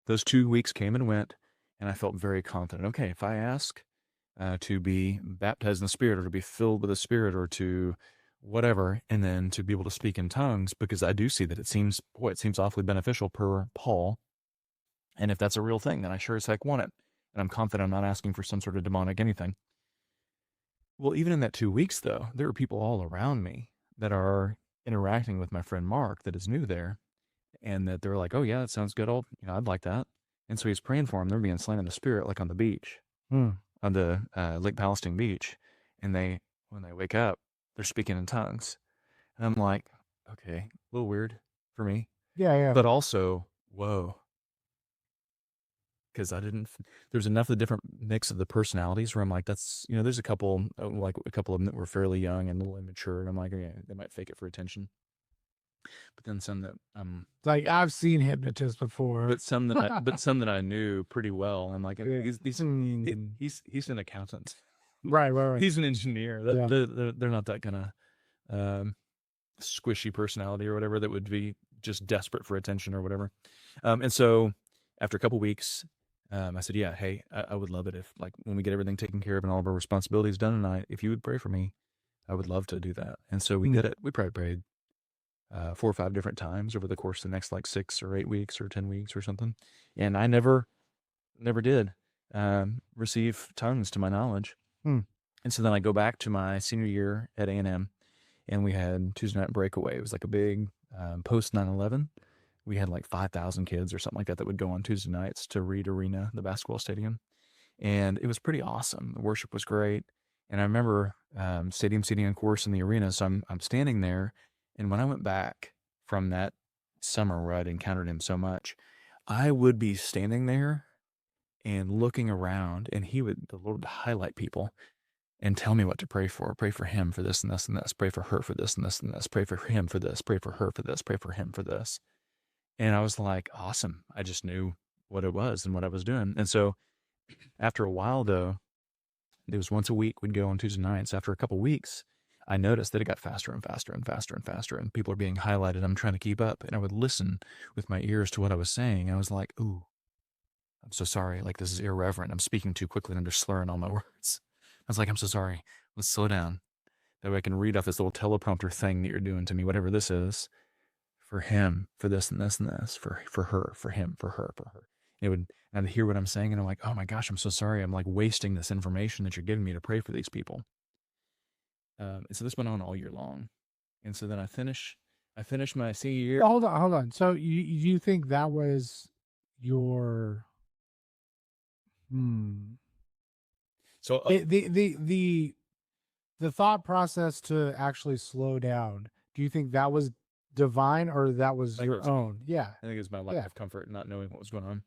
those 2 weeks came and went, and I felt very confident. Okay, if I ask to be baptized in the Spirit or to be filled with the Spirit or to whatever, and then to be able to speak in tongues, because I do see that it seems awfully beneficial per Paul. And if that's a real thing, then I sure as heck want it. And I'm confident I'm not asking for some sort of demonic anything. Well, even in that 2 weeks, though, there are people all around me that are interacting with my friend Mark that is new there, and that they're like, "Oh yeah, that sounds good. I'd like that." And so he's praying for them. They're being slain in the Spirit, like on the beach, Hmm. on the Lake Palestine beach, and when they wake up, they're speaking in tongues. And I'm like, okay, a little weird for me, Yeah, yeah. but also, whoa, because I didn't. There's enough of the different mix of the personalities where I'm like, that's there's a couple like a couple of them that were fairly young and a little immature, and I'm like, yeah, they might fake it for attention. But then some that Like I've seen hypnotists before. but some that I knew pretty well. I'm like, Yeah. he's an accountant. Right. He's an engineer. Yeah. They're not that kind of squishy personality or whatever that would be just desperate for attention or whatever. And so after a couple weeks, I said, yeah, hey, I would love it if, like, when we get everything taken care of and all of our responsibilities done tonight, if you would pray for me, I would love to do that. And so we did it. We probably prayed 4 or 5 different times over the course of the next like 6 or 8 weeks or 10 weeks or something. And I never did receive tongues to my knowledge. Hmm. And so then I go back to my senior year at A&M, and we had Tuesday night breakaway. It was like a big post 9/11. We had like 5,000 kids or something like that that would go on Tuesday nights to Reed Arena, the basketball stadium. And it was pretty awesome. The worship was great. And I remember stadium seating, of course, in the arena. So I'm standing there. And when I went back from that summer where I'd encountered him so much, I would be standing there and looking around, and the Lord would highlight people and tell me what to pray for. Pray for him for this and this and this. Pray for her for this and this and this. Pray for him for this. Pray for her for this. Pray for him for this. And I was like, awesome. I just knew what it was and what I was doing. And so after a while, though, it was once a week. We'd go on Tuesday nights. After a couple of weeks, I noticed that it got faster and faster and faster and faster, and people are being highlighted. I'm trying to keep up, and I would listen with my ears to what I was saying. And I was like, ooh, I'm so sorry. Like, this is irreverent. I'm speaking too quickly and I'm just slurring all my words. I was like, I'm so sorry. Let's slow down. That way I can read off this little teleprompter thing that you're doing to me, whatever this is, for him, for this and this and this, for her, for him, for her, for her. And I'd hear what I'm saying, and I'm like, oh my gosh, I'm so sorry. I'm like wasting this information that you're giving me to pray for these people. And so this went on all year long. And so then I finished my senior year. Hold on. So you think that was your So the thought process to actually slow down? Do you think that was divine or that was your own? Yeah. I think it was my lack of comfort, not knowing what was going on.